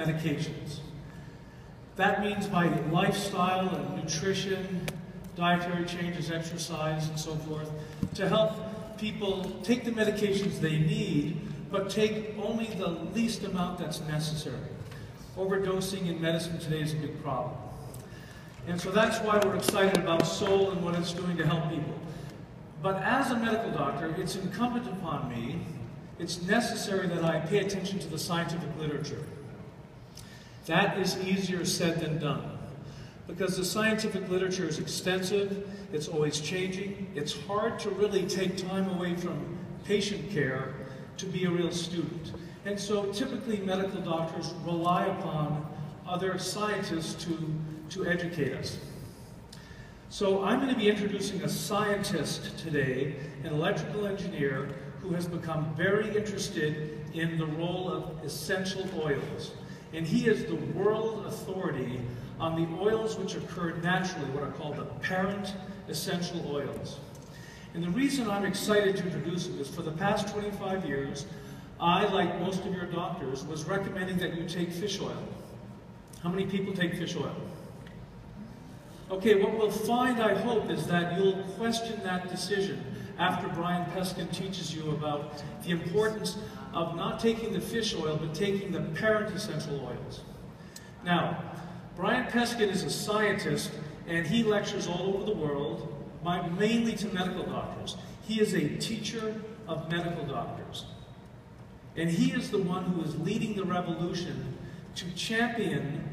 medications. That means by lifestyle and nutrition, dietary changes, exercise, and so forth, to help people take the medications they need, but take only the least amount that's necessary. Overdosing in medicine today is a big problem. And so that's why we're excited about Soul and what it's doing to help people. But as a medical doctor, it's incumbent upon me, it's necessary that I pay attention to the scientific literature. That is easier said than done, because the scientific literature is extensive, it's always changing, it's hard to really take time away from patient care to be a real student. And so typically medical doctors rely upon other scientists to educate us. So I'm going to be introducing a scientist today, an electrical engineer who has become very interested in the role of essential oils. And he is the world authority on the oils which occur naturally, what are called the parent essential oils. And the reason I'm excited to introduce him is for the past 25 years, I, like most of your doctors, was recommending that you take fish oil. How many people take fish oil? Okay, what we'll find, I hope, is that you'll question that decision after Brian Peskin teaches you about the importance of not taking the fish oil, but taking the parent essential oils. Now, Brian Peskin is a scientist, and he lectures all over the world, mainly to medical doctors. He is a teacher of medical doctors. And he is the one who is leading the revolution to champion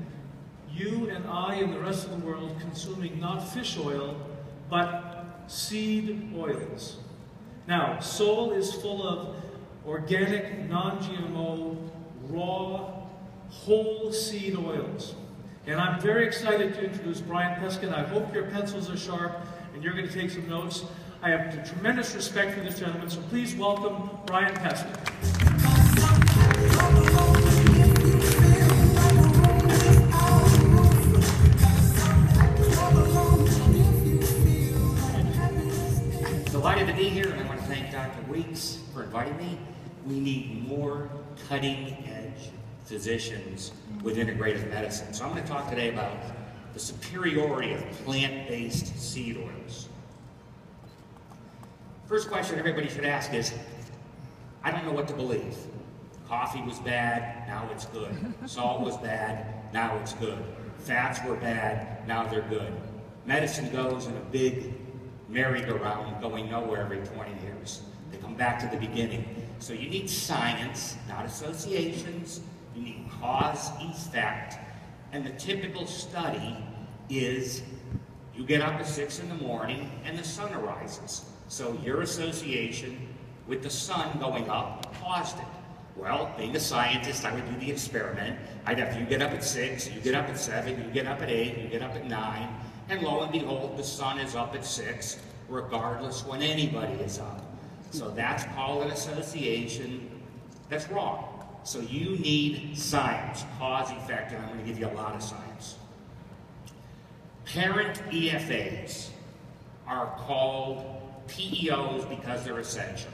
you and I and the rest of the world consuming not fish oil, but seed oils. Now, Soul is full of organic, non-GMO, raw, whole seed oils. And I'm very excited to introduce Brian Peskin. I hope your pencils are sharp and you're going to take some notes. I have tremendous respect for this gentleman, so please welcome Brian Peskin. Delighted to be here, and I want to thank Dr. Weeks for inviting me. We need more cutting-edge physicians with integrative medicine. So I'm going to talk today about the superiority of plant-based seed oils. First question everybody should ask is, I don't know what to believe. Coffee was bad, now it's good. Salt was bad, now it's good. Fats were bad, now they're good. Medicine goes in a big merry-go-round going nowhere every 20 years. They come back to the beginning. So you need science, not associations. You need cause, effect. And the typical study is you get up at 6 in the morning and the sun arises. So your association with the sun going up caused it. Well, being a scientist, I would do the experiment. I'd have you get up at 6, you get up at 7, you get up at 8, you get up at 9, and lo and behold, the sun is up at 6, regardless when anybody is up. So that's called an association that's wrong. So you need science, cause, effect, and I'm going to give you a lot of science. Parent EFAs are called PEOs because they're essential.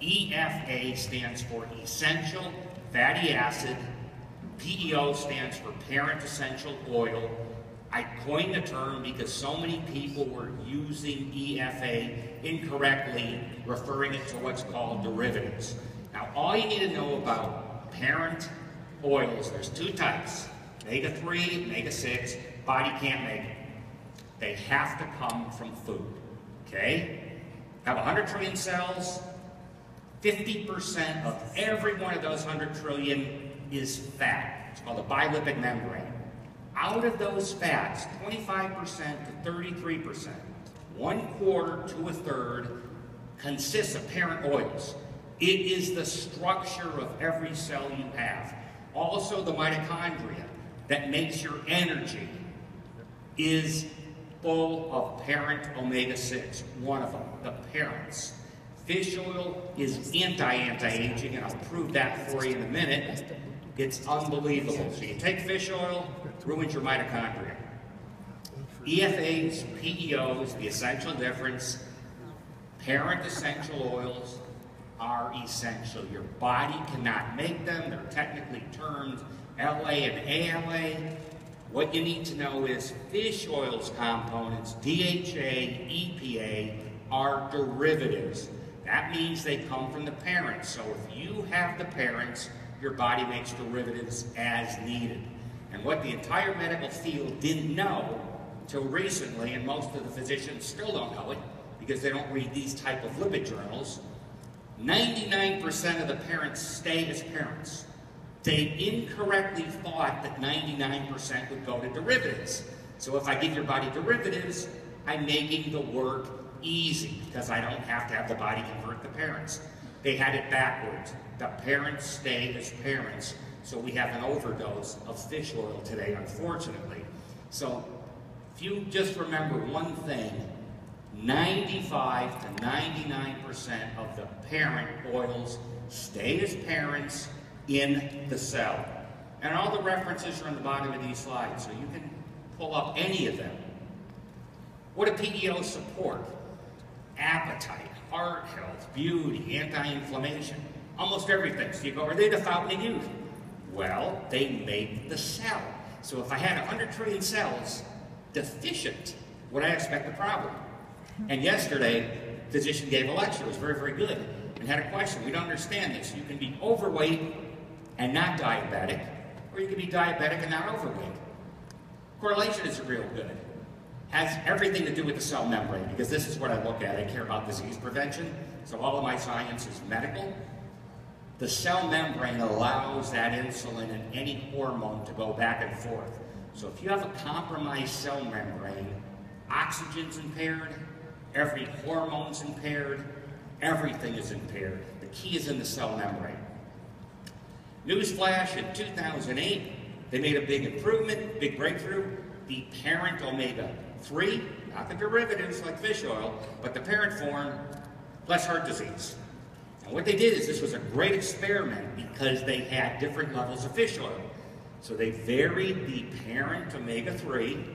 EFA stands for essential fatty acid. PEO stands for parent essential oil. I coined the term because so many people were using EFA incorrectly, referring it to what's called derivatives. Now, all you need to know about parent oils, there's two types, omega-3, omega-6, body can't make it. They have to come from food, okay? Have 100 trillion cells, 50% of every one of those 100 trillion is fat. It's called a bilipid membrane. Out of those fats, 25% to 33%, 1/4 to 1/3, consists of parent oils. It is the structure of every cell you have. Also, the mitochondria that makes your energy is full of parent omega-6, one of them, the parents. Fish oil is anti-aging, and I'll prove that for you in a minute. It's unbelievable. So you take fish oil, ruins your mitochondria. EFAs, PEOs, the essential difference, parent essential oils are essential. Your body cannot make them. They're technically termed LA and ALA. What you need to know is fish oil's components, DHA, EPA, are derivatives. That means they come from the parents. So if you have the parents, your body makes derivatives as needed. And what the entire medical field didn't know until recently, and most of the physicians still don't know it because they don't read these type of lipid journals, 99% of the parents stay as parents. They incorrectly thought that 99% would go to derivatives. So if I give your body derivatives, I'm making the work easy because I don't have to have the body convert the parents. They had it backwards. The parents stay as parents. So we have an overdose of fish oil today, unfortunately. So if you just remember one thing, 95 to 99% of the parent oils stay as parents in the cell. And all the references are on the bottom of these slides, so you can pull up any of them. What do PEOs support? Appetite, heart health, beauty, anti-inflammation, almost everything. So you go, are they the fountain of youth? Well, they make the cell. So if I had 100 trillion cells deficient, would I expect a problem? And yesterday, a physician gave a lecture. It was very, very good. And had a question. We don't understand this. You can be overweight and not diabetic, or you can be diabetic and not overweight. Correlation isn't real good. Has everything to do with the cell membrane, because this is what I look at. I care about disease prevention, so all of my science is medical. The cell membrane allows that insulin and any hormone to go back and forth. So if you have a compromised cell membrane, oxygen's impaired, every hormone's impaired, everything is impaired. The key is in the cell membrane. Newsflash, in 2008, they made a big improvement, big breakthrough. The parent omega-3, not the derivatives like fish oil, but the parent form, less heart disease. And what they did is, this was a great experiment because they had different levels of fish oil. So they varied the parent omega-3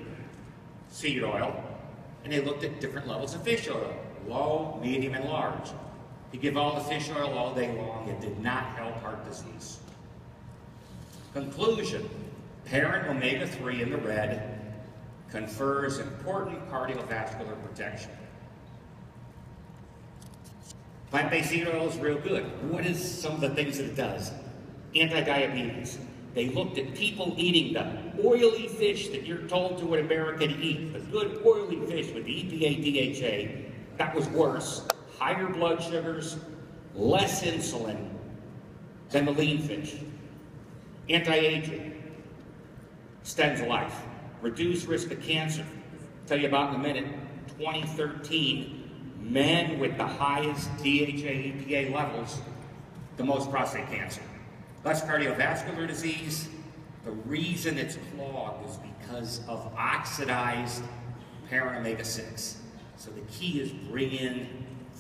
seed oil, and they looked at different levels of fish oil, low, medium, and large. You give all the fish oil all day long, it did not help heart disease. Conclusion, parent omega-3 in the red confers important cardiovascular protection. Plant-based seed oil is real good. What is some of the things that it does? Anti-diabetes. They looked at people eating the oily fish that you're told to in America to eat, the good oily fish with the EPA, DHA. That was worse. Higher blood sugars, less insulin than the lean fish. Anti-aging, extends life, reduce risk of cancer. I'll tell you about in a minute. 2013, men with the highest DHA, EPA levels, the most prostate cancer. Less cardiovascular disease. The reason it's clogged is because of oxidized parent omega-6. So the key is bring in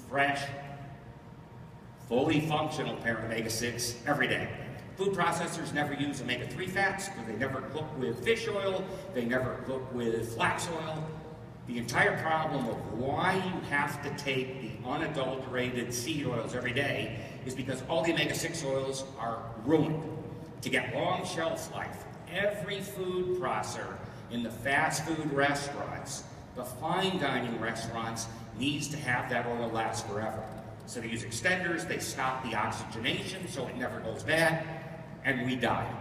fresh, fully functional parent omega-6 every day. Food processors never use omega-3 fats because they never cook with fish oil, they never cook with flax oil. The entire problem of why you have to take the unadulterated seed oils every day is because all the omega-6 oils are ruined. To get long shelf life, every food processor in the fast food restaurants, the fine dining restaurants, needs to have that oil last forever. So they use extenders, they stop the oxygenation so it never goes bad, and we die.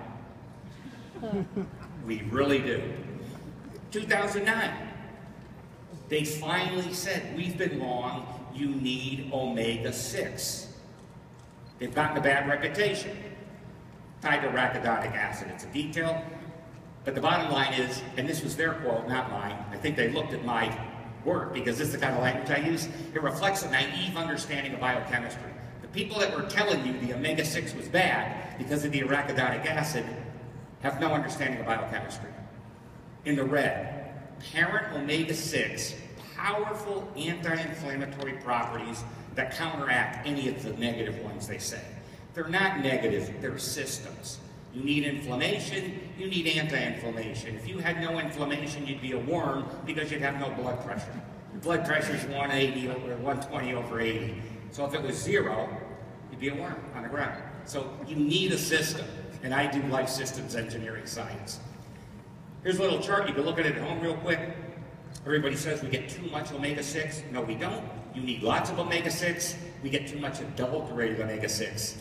We really do. 2009, they finally said, we've been wrong, you need omega-6. They've gotten a bad reputation, tied to arachidonic acid. It's a detail, but the bottom line is, and this was their quote, not mine, I think they looked at my work, because this is the kind of language I use, it reflects a naive understanding of biochemistry. The people that were telling you the omega-6 was bad because of the arachidonic acid have no understanding of biochemistry. In the red, parent omega-6, powerful anti-inflammatory properties that counteract any of the negative ones they say. They're not negative, they're systems. You need inflammation, you need anti-inflammation. If you had no inflammation, you'd be a worm because you'd have no blood pressure. Your blood pressure is 180 over 120 over 80. So if it was 0, you'd be a worm on the ground. So you need a system. and I do life systems engineering science. Here's a little chart. You can look at it at home real quick. Everybody says we get too much omega-6. No, we don't. You need lots of omega-6. We get too much adulterated omega-6.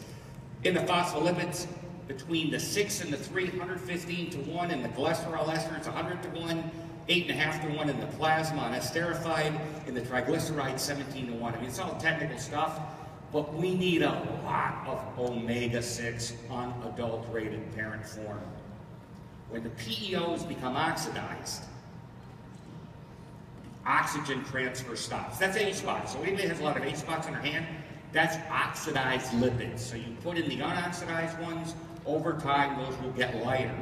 In the phospholipids, between the 6 and the 3, 115 to 1, and the cholesterol esters, 100 to 1, 8.5 to 1 in the plasma on esterified, in the triglycerides, 17 to 1. I mean, it's all technical stuff, but we need a lot of omega-6 unadulterated parent form. When the PEOs become oxidized, oxygen transfer stops. That's H spots. So anybody has a lot of H spots on their hand, that's oxidized lipids. So you put in the unoxidized ones, over time those will get lighter.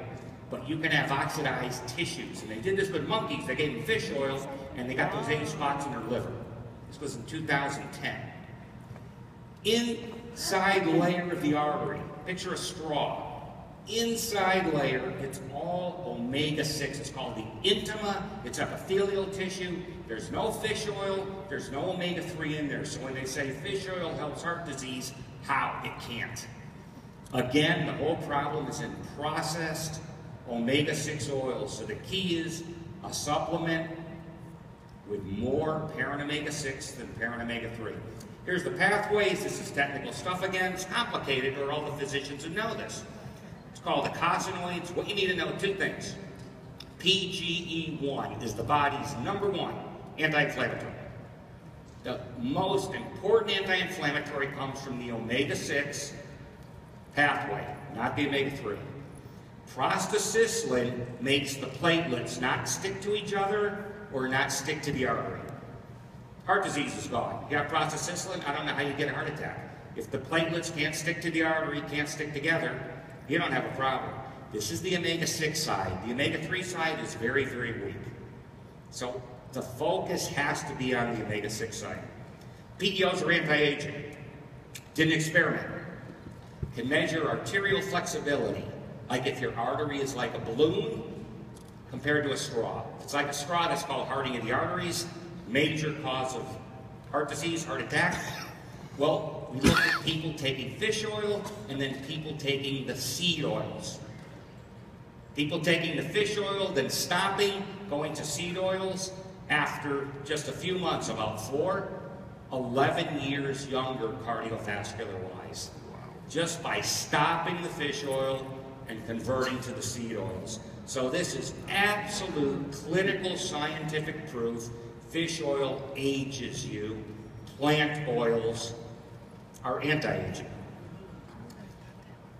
But you can have oxidized tissues. And they did this with monkeys. They gave them fish oil and they got those H spots in their liver. This was in 2010. Inside layer of the artery, picture a straw. Inside layer, it's all omega-6. It's called the intima. It's epithelial tissue. There's no fish oil. There's no omega-3 in there. So when they say fish oil helps heart disease, how? It can't. Again, the whole problem is in processed omega-6 oils. So the key is a supplement with more parent omega-6 than parent omega-3. Here's the pathways. This is technical stuff again. It's complicated, or all the physicians would know this. It's called the eicosanoids. What you need to know, two things. PGE1 is the body's #1 anti-inflammatory. The most important anti-inflammatory comes from the omega-6 pathway, not the omega-3. Prostacyclin makes the platelets not stick to each other or not stick to the artery. Heart disease is gone. You got prostacyclin, I don't know how you get a heart attack. If the platelets can't stick to the artery, can't stick together, you don't have a problem. This is the omega-6 side. The omega-3 side is very, very weak. So the focus has to be on the omega-6 side. PEOs are anti-aging. Did an experiment. Can measure arterial flexibility, like if your artery is like a balloon compared to a straw. If it's like a straw, that's called hardening of the arteries, major cause of heart disease, heart attack. Well, we look at people taking fish oil and then people taking the seed oils. People taking the fish oil, then stopping, going to seed oils. After just a few months, about 11 years younger cardiovascular-wise. Just by stopping the fish oil and converting to the seed oils. So this is absolute clinical scientific proof. Fish oil ages you. Plant oils are anti-aging.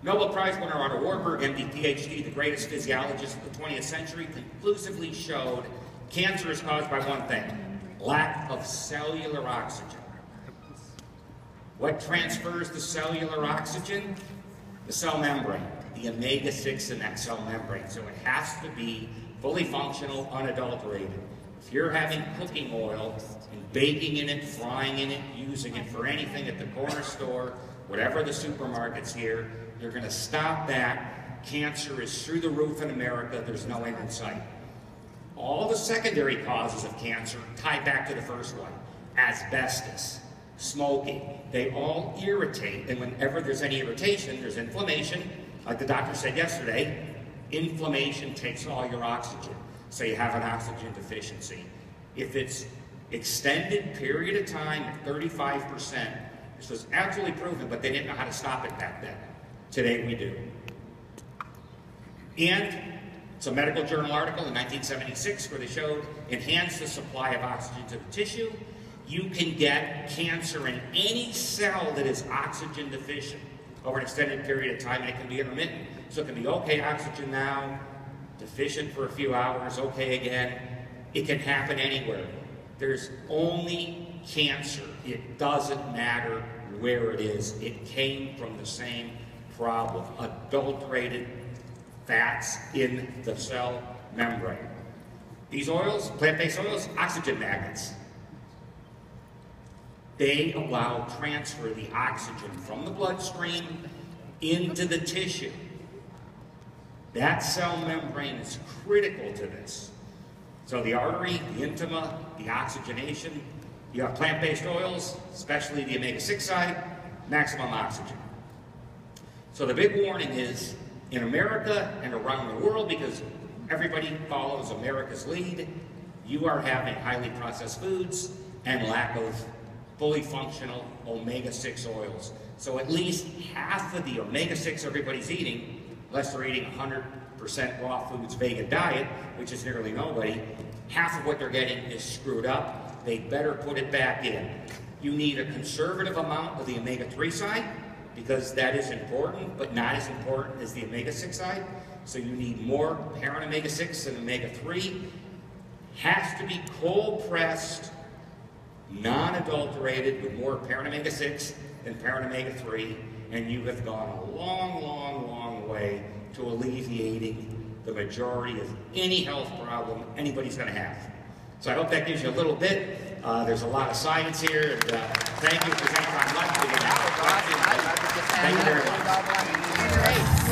Nobel Prize winner Otto Warburg, MD, PhD, the greatest physiologist of the 20th century, conclusively showed cancer is caused by one thing: lack of cellular oxygen. What transfers the cellular oxygen? The cell membrane, the omega-6 in that cell membrane. So it has to be fully functional, unadulterated. If you're having cooking oil and baking in it, frying in it, using it for anything at the corner store, whatever the supermarkets here, you're going to stop that. Cancer is through the roof in America. There's no end in sight. All the secondary causes of cancer tie back to the first one. Asbestos, smoking, they all irritate, and whenever there's any irritation, there's inflammation. Like the doctor said yesterday, inflammation takes all your oxygen. So you have an oxygen deficiency. If it's extended period of time at 35%, this was absolutely proven, but they didn't know how to stop it back then. Today we do. And it's a medical journal article in 1976 where they showed enhance the supply of oxygen to the tissue. You can get cancer in any cell that is oxygen deficient over an extended period of time, and it can be intermittent. So it can be okay oxygen now, deficient for a few hours, okay again. It can happen anywhere. There's only cancer. It doesn't matter where it is. It came from the same problem: adulterated fats in the cell membrane. These oils, plant-based oils, oxygen magnets. They allow transfer of the oxygen from the bloodstream into the tissue. That cell membrane is critical to this. So the artery, the intima, the oxygenation, you have plant-based oils, especially the omega-6 side, maximum oxygen. So the big warning is, In America and around the world, because everybody follows America's lead, you are having highly processed foods and lack of fully functional omega-6 oils. So at least half of the omega-6 everybody's eating, unless they're eating 100% raw foods vegan diet, which is nearly nobody, half of what they're getting is screwed up. They better put it back in. You need a conservative amount of the omega-3 side, because that is important, but not as important as the omega-6 side. So you need more parent omega-6 than omega-3. Has to be cold pressed, non-adulterated, with more parent omega-6 than parent omega-3, and you have gone a long, long, long way to alleviating the majority of any health problem anybody's going to have. So I hope that gives you a little bit. There's a lot of science here, and thank you for taking time. Thank you very much.